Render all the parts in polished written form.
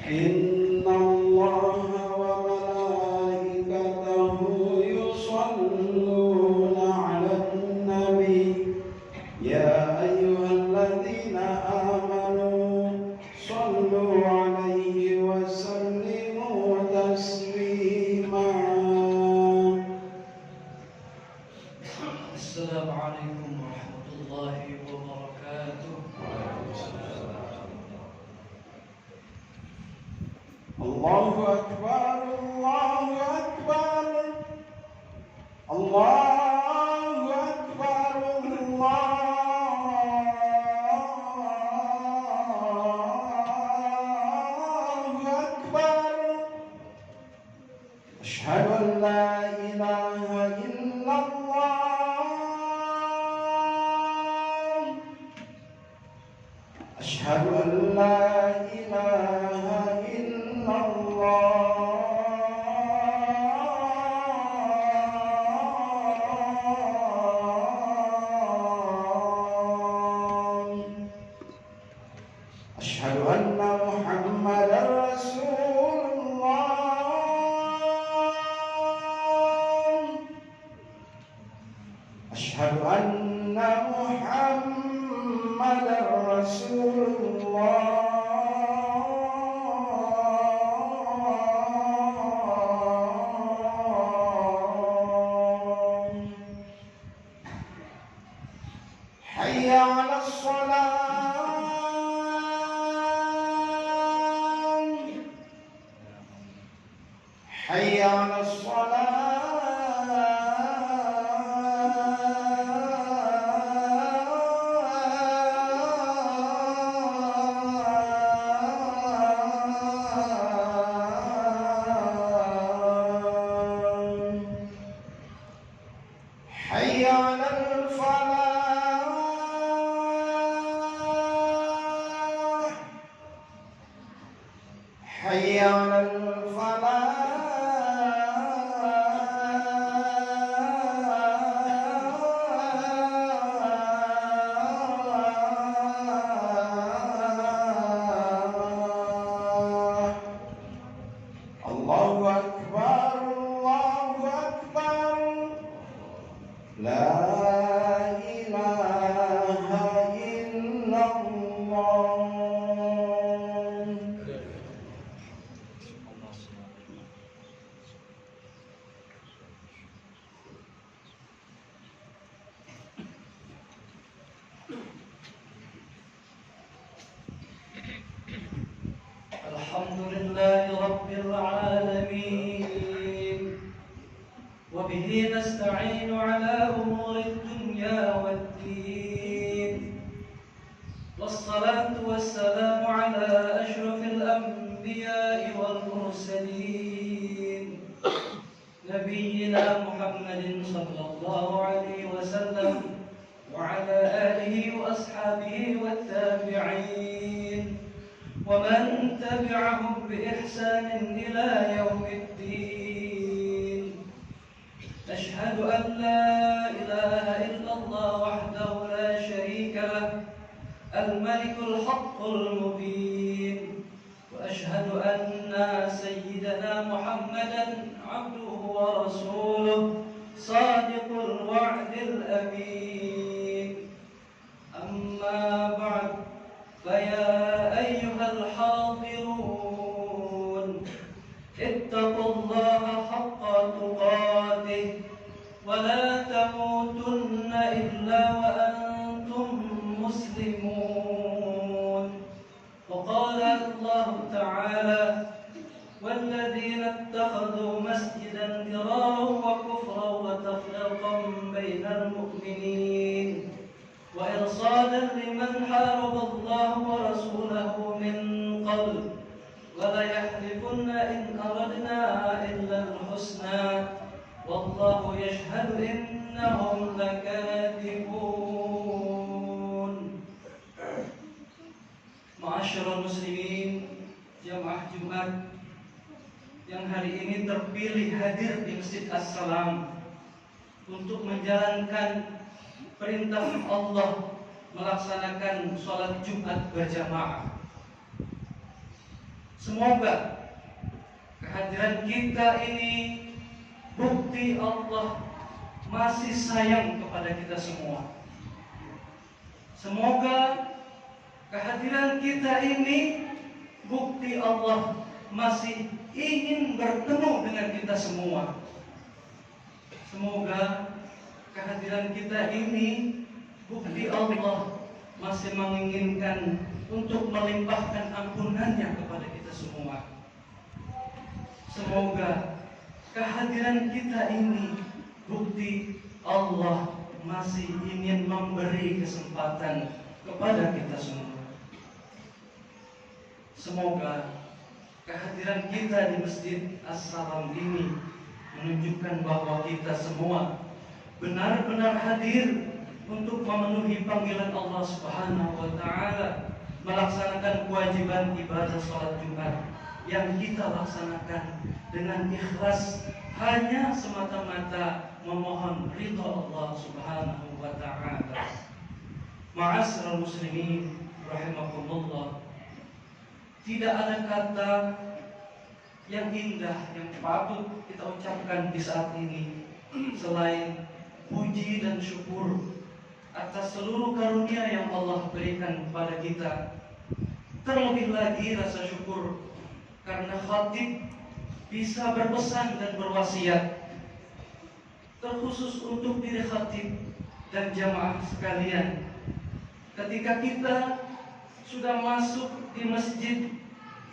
إن الله وملائكته يصلون على النبي يا أيها الذين آمنوا صلوا عليه وسلموا تسليما. السلام عليكم ورحمة الله وبركاته. الله أكبر الله أكبر الله أكبر الله أكبر. أشهد أن لا إله إلا الله. أشهد أن لا إله إلا الله. أشهد أن محمدا رسول الله. أشهد أن محمدا رسول الله. حي على الصلاة. حي على الصلاة. حي على الفلاح. حي على الفلاح. الله أكبر الله أكبر. لا إله إلا الله. الحمد لله رب العالمين، وبه نستعين على أمور الدنيا والدين، والصلاة والسلام على أشرف الأنبياء والمرسلين نبينا محمد صلى الله عليه وسلم وعلى آله وأصحابه والتابعين ومن تبعهم بإحسان إلى يوم الدين. أشهد أن لا إله إلا الله وحده لا شريك له الملك الحق المبين، وأشهد أن سيدنا محمدا عبده ورسوله صادق الوعد الأمين. أما بعد، فيا أيها الحاضرون اتقوا الله حق تقاته ولا تموتن إلا وأنتم مسلمون. وقال الله تعالى: والذين اتخذوا مسجدا ضرارا وكفرا وتفريقا بين المؤمنين وإرصادا لمن حارب الله ورسوله من قبل وليحلفن إن أردنا إلا الحسنى والله يشهد إنهم لكاذبون. Ma'asyiral muslimin, jamaah Jumat yang hari ini terpilih hadir di Masjid As-Salam untuk menjalankan perintah Allah melaksanakan sholat Jumat berjamaah. Semoga kehadiran kita ini bukti Allah masih sayang kepada kita semua. Semoga kehadiran kita ini bukti Allah masih ingin bertemu dengan kita semua. Semoga kehadiran kita ini bukti Allah masih menginginkan untuk melimpahkan ampunannya kepada kita semua. Semoga kehadiran kita ini bukti Allah masih ingin memberi kesempatan kepada kita semua. Semoga kehadiran kita di Masjid As-Salam ini menunjukkan bahwa kita semua benar-benar hadir untuk memenuhi panggilan Allah Subhanahu wa Ta'ala, melaksanakan kewajiban ibadah salat Jumat yang kita laksanakan dengan ikhlas, hanya semata-mata memohon ridha Allah Subhanahu wa Ta'ala. Ma'asyiral muslimin rahimakumullah, tidak ada kata yang indah yang patut kita ucapkan di saat ini selain puji dan syukur atas seluruh karunia yang Allah berikan kepada kita. Terlebih lagi rasa syukur karena khatib bisa berpesan dan berwasiat, terkhusus untuk diri khatib dan jamaah sekalian. Ketika kita sudah masuk di masjid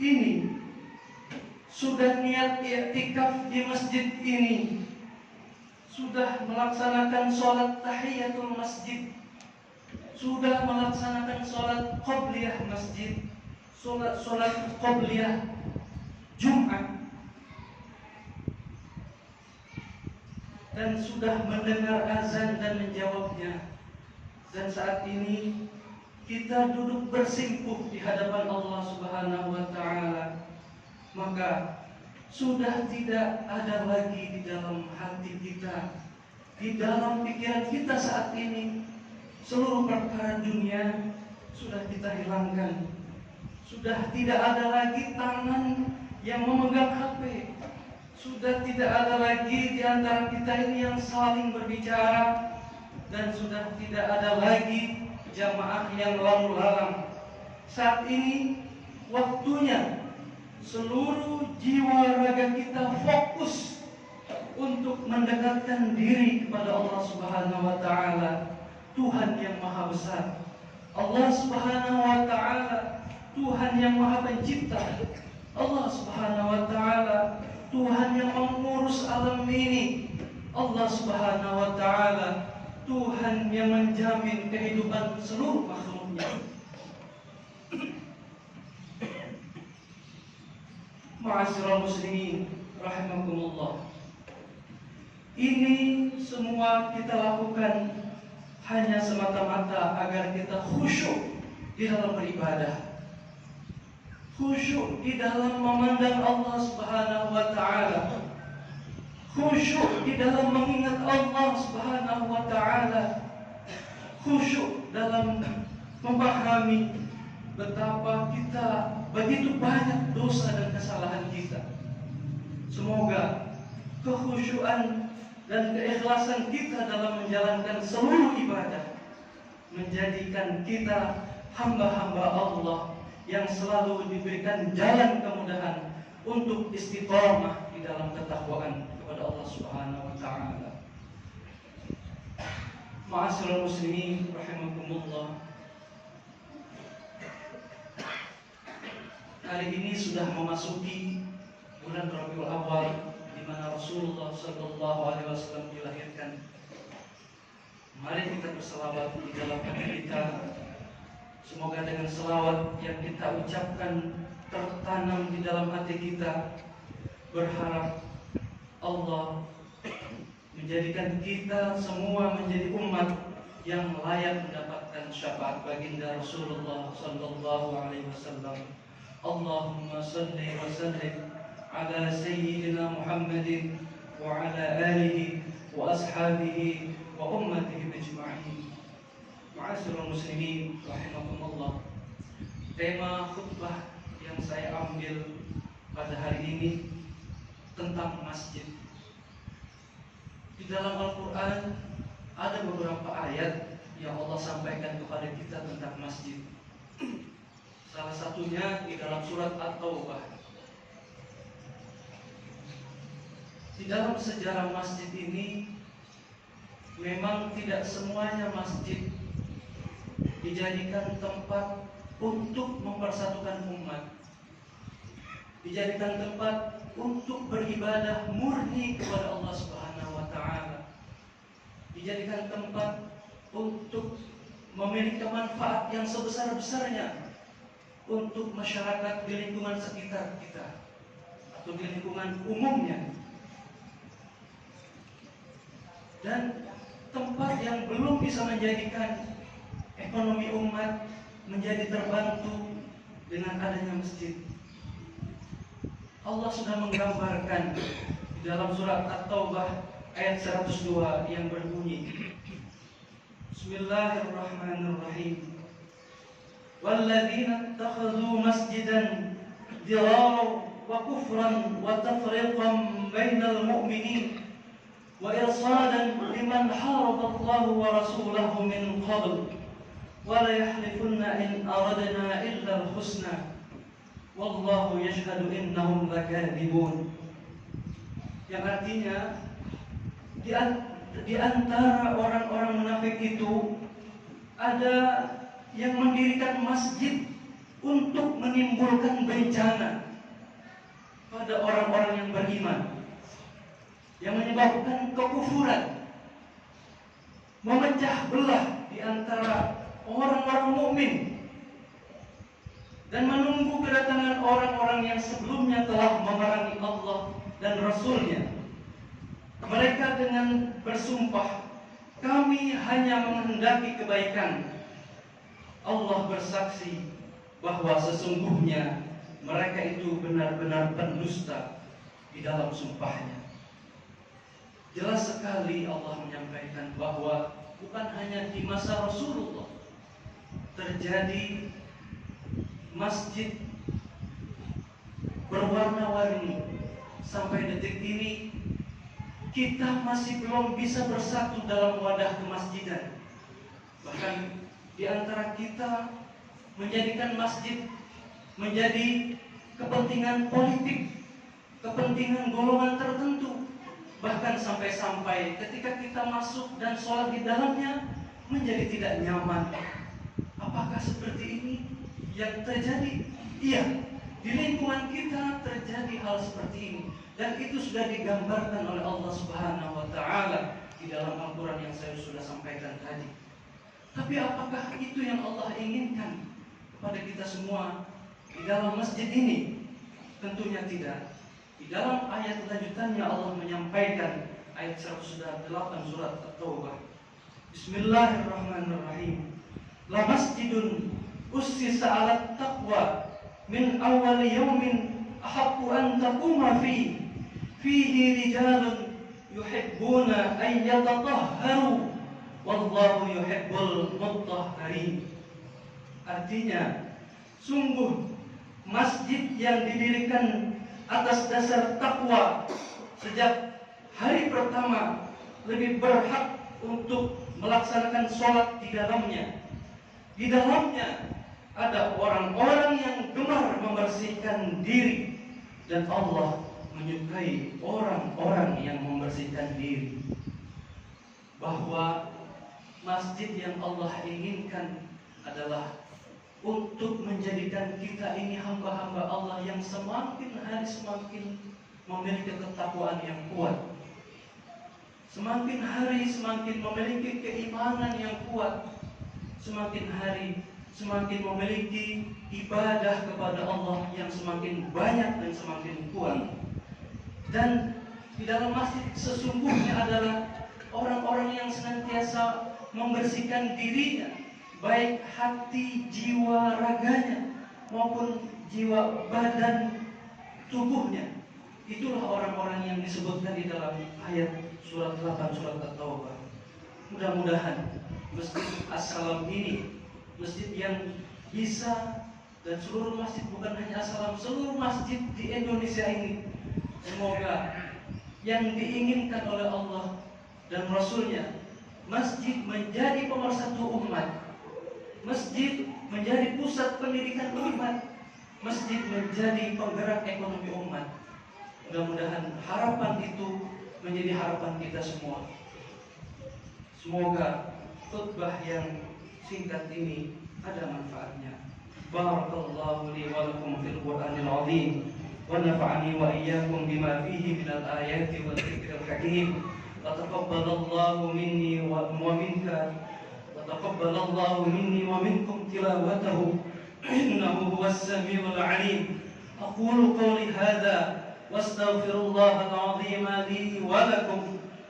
ini, sudah niat i'tikaf di masjid ini, sudah melaksanakan sholat tahiyatul masjid, sudah melaksanakan sholat qobliyah masjid, sholat qobliyah Jumat, dan sudah mendengar azan dan menjawabnya, dan saat ini kita duduk bersimpuh di hadapan Allah Subhanahu wa Ta'ala, maka sudah tidak ada lagi di dalam hati kita, di dalam pikiran kita saat ini, seluruh perkara dunia sudah kita hilangkan. Sudah tidak ada lagi tangan yang memegang HP. Sudah tidak ada lagi di antara kita ini yang saling berbicara, dan sudah tidak ada lagi jamaah yang lalu lalang. Saat ini waktunya seluruh jiwa raga kita fokus untuk mendekatkan diri kepada Allah Subhanahu wa Ta'ala, Tuhan yang Maha Besar. Allah Subhanahu wa Ta'ala, Tuhan yang Maha Pencipta. Allah Subhanahu wa Ta'ala, Tuhan yang mengurus alam ini. Allah Subhanahu wa Ta'ala, Tuhan yang menjamin kehidupan seluruh makhluknya. Ma'asyiral muslimin rahimakumullah, ini semua kita lakukan hanya semata-mata agar kita khusyuk di dalam beribadah, khusyuk di dalam memandang Allah Subhanahu wa Ta'ala, khusyuk di dalam mengingat Allah Subhanahu wa Ta'ala, khusyuk dalam memahami betapa kita begitu banyak dosa dan kesalahan kita. Semoga kekhusyuan dan keikhlasan kita dalam menjalankan seluruh ibadah menjadikan kita hamba-hamba Allah yang selalu diberikan jalan kemudahan untuk istiqamah di dalam ketakwaan kepada Allah Subhanahu wa Ta'ala. Ma'asyiral muslimin rahimakumullah, hari ini sudah memasuki bulan Rabiul Awal, di mana Rasulullah Sallallahu Alaihi Wasallam dilahirkan. Mari kita berselawat di dalam hati kita. Semoga dengan selawat yang kita ucapkan tertanam di dalam hati kita, berharap Allah menjadikan kita semua menjadi umat yang layak mendapatkan syafaat baginda Rasulullah Sallallahu Alaihi Wasallam. Allahumma salli wa sallim ala sayyidina Muhammadin wa ala alihi wa ashabihi wa ummatihi ajma'in. Ma'asyiral muslimin rahimakumullah, tema khutbah yang yang saya ambil pada hari ini tentang masjid. Di dalam Al-Quran ada beberapa ayat yang Allah sampaikan kepada kita tentang masjid. Salah satunya di dalam surat At-Taubah. Di dalam sejarah masjid ini memang tidak semuanya masjid dijadikan tempat untuk mempersatukan umat, dijadikan tempat untuk beribadah murni kepada Allah Subhanahu wa taala, dijadikan tempat untuk memiliki manfaat yang sebesar-besarnya untuk masyarakat di lingkungan sekitar kita atau di lingkungan umumnya. Dan tempat yang belum bisa menjadikan ekonomi umat menjadi terbantu dengan adanya masjid. Allah sudah menggambarkan di dalam surat At-Taubah ayat 102 yang berbunyi, Bismillahirrahmanirrahim. Walladzina ittakhadhu masjidan dirara wa kufran wa tafriqan bainal mu'minin wa irsadan liman haraba Allah wa rasulahu min qabl wa la yahlifunna in aradna illa al-husna wallahu yashhadu innahum lakadzibun. Yang artinya di antara orang-orang munafik itu ada yang mendirikan masjid untuk menimbulkan bencana pada orang-orang yang beriman, yang menyebabkan kekufuran, memecah belah di antara orang-orang mukmin, dan menunggu kedatangan orang-orang yang sebelumnya telah memerangi Allah dan Rasul-Nya. Mereka dengan bersumpah, kami hanya menghendaki kebaikan. Allah bersaksi bahwa sesungguhnya mereka itu benar-benar pendusta di dalam sumpahnya. Jelas sekali Allah menyampaikan bahwa bukan hanya di masa Rasulullah terjadi masjid berwarna-warni. Sampai detik ini kita masih belum bisa bersatu dalam wadah kemasjidan. Bahkan di antara kita menjadikan masjid menjadi kepentingan politik, kepentingan golongan tertentu. Bahkan sampai-sampai ketika kita masuk dan sholat di dalamnya menjadi tidak nyaman. Apakah seperti ini yang terjadi? Iya, di lingkungan kita terjadi hal seperti ini. Dan itu sudah digambarkan oleh Allah Subhanahu wa taala di dalam Al-Quran yang saya sudah sampaikan tadi. Tapi apakah itu yang Allah inginkan kepada kita semua di dalam masjid ini? Tentunya tidak. Di dalam ayat lanjutannya Allah menyampaikan ayat 108 surat At-Taubah. Bismillahirrahmanirrahim. La masjidun ussisa 'alat taqwa min awwal yawmin ahaqqu an taquma fihi rijalun yuhibbuna an yatatahharu wallahu yuhibbul mutahharin. Artinya, sungguh masjid yang didirikan atas dasar takwa sejak hari pertama lebih berhak untuk melaksanakan sholat di dalamnya. Di dalamnya ada orang-orang yang gemar membersihkan diri, dan Allah menyukai orang-orang yang membersihkan diri. Bahwa masjid yang Allah inginkan adalah untuk menjadikan kita ini hamba-hamba Allah yang semakin hari semakin memiliki ketakwaan yang kuat, semakin hari semakin memiliki keimanan yang kuat, semakin hari semakin memiliki ibadah kepada Allah yang semakin banyak dan semakin kuat. Dan di dalam masjid sesungguhnya adalah orang-orang yang senantiasa membersihkan dirinya, baik hati, jiwa, raganya maupun jiwa badan tubuhnya. Itulah orang-orang yang disebutkan di dalam ayat surat 8 surat At-Taubah. Mudah-mudahan masjid As-Salam ini masjid yang bisa dan seluruh masjid, bukan hanya Assalam, seluruh masjid di Indonesia ini. Semoga yang diinginkan oleh Allah dan Rasulnya, masjid menjadi pemersatu umat, masjid menjadi pusat pendidikan umat, masjid menjadi penggerak ekonomi umat. Mudah-mudahan harapan itu menjadi harapan kita semua. Semoga khutbah yang singkat ini ada manfaatnya. Barakallahu li wa lakum fil Qur'anil azim wa nafa'ani wa iyyakum bima fihi minal ayati wal dzikril hakim. Wa taqabbalallahu minni wa minka wa taqabbalallahu minni wa minkum tilawatahu innahu huwas samiul alim. Aqulu qawli hadza واستغفر الله العظيم لي ولكم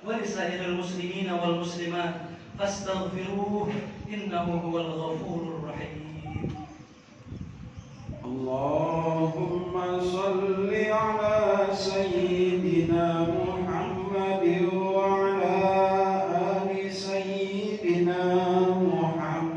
ولسائر المسلمين والمسلمات فاستغفروه إنه هو الغفور الرحيم. اللهم صل على سيدنا محمد وعلى آل سيدنا محمد.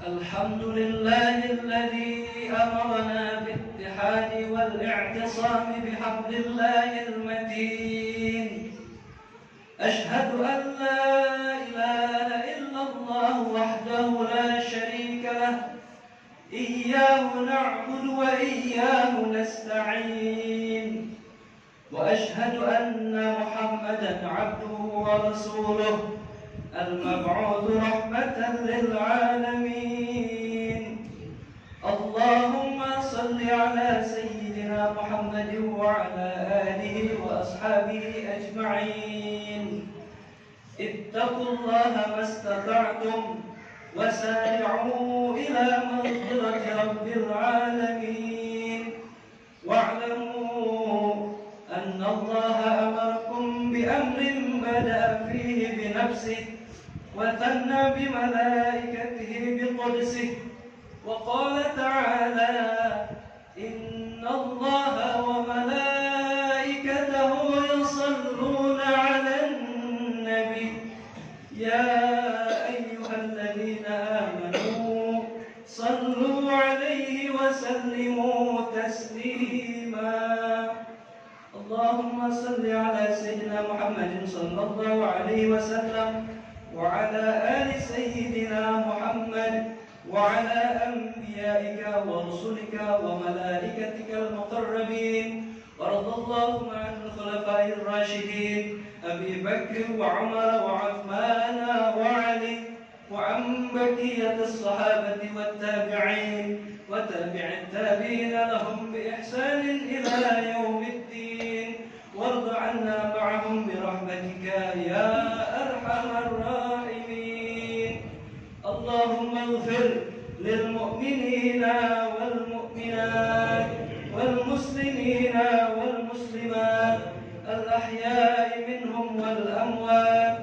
الحمد لله الذي أمرنا بالاتحاد والاعتصام بحبل الله المتين. أشهد أن لا إله إلا الله وحده لا شريك له، إياه نعبد وإياه نستعين. وأشهد أن محمدا عبده ورسوله المبعوث رحمة للعالمين. اللهم صل على سيدنا محمد وعلى آله وأصحابه أجمعين. اتقوا الله ما استطعتم وسارعوا إلى مغفرة رب العالمين. واعلموا أن الله أمركم بأمر بدأ فيه بنفسه وثنى بملائكته بقدسه، وقال تعالى: إن الله وملائكته يصلون على النبي يا أيها الذين آمنوا صلوا عليه وسلموا تسليما. اللهم صل على سيدنا محمد صلى الله عليه وسلم وعلى آل سيدنا محمد وعلى أنبيائك ورسلك وملائكتك المقربين. وارض اللهم عن الخلفاء الراشدين أبي بكر وعمر وعثمان وعلي، وعن بقية الصحابة والتابعين وتابع التابعين لهم بإحسان إلى يوم الدين. وارض عنا معهم برحمتك يا أرحم الراحمين. اللهم اغفر للمؤمنين والمؤمنات والمسلمين والمسلمات الأحياء منهم والأموات.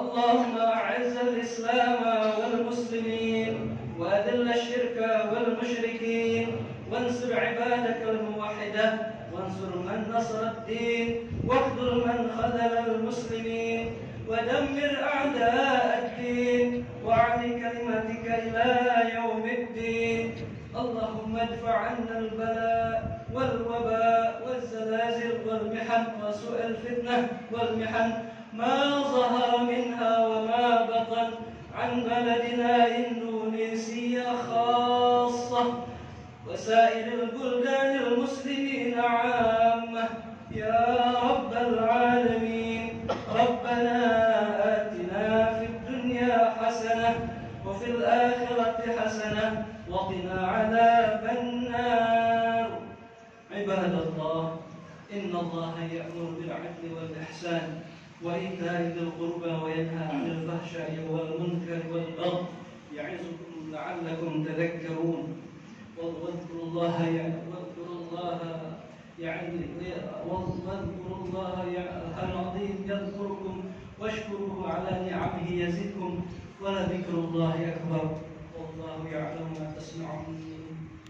اللهم أعز الإسلام والمسلمين وأذل الشرك والمشركين، وانصر عبادك الموحدة، وانصر من نصر الدين، واخذل من خذل المسلمين، ودمر أعداء الدين، وأعل كلمتك إلى يوم الدين. اللهم ادفع عنا البلاء والوباء والزلازل والمحن وسوء الفتنة والمحن ما ظهر منها وما بطن عن بلدنا إندونيسيا خاصة وسائر البلدان المسلمين عامة يا رب العالمين. ربنا آتنا في الدنيا حسنة وفي الآخرة حسنة وقنا عذاب النار. عباد الله، إن الله يأمر بالعدل والإحسان وإيتاء ذي القربى وينهى عن الفحشاء والمنكر والبغي يعظكم لعلكم تذكرون. واذكروا الله العظيم يذكركم واشكروه على نعمه يزدكم ولذكر الله أكبر. wallahu ya'lamu ma tasna'un.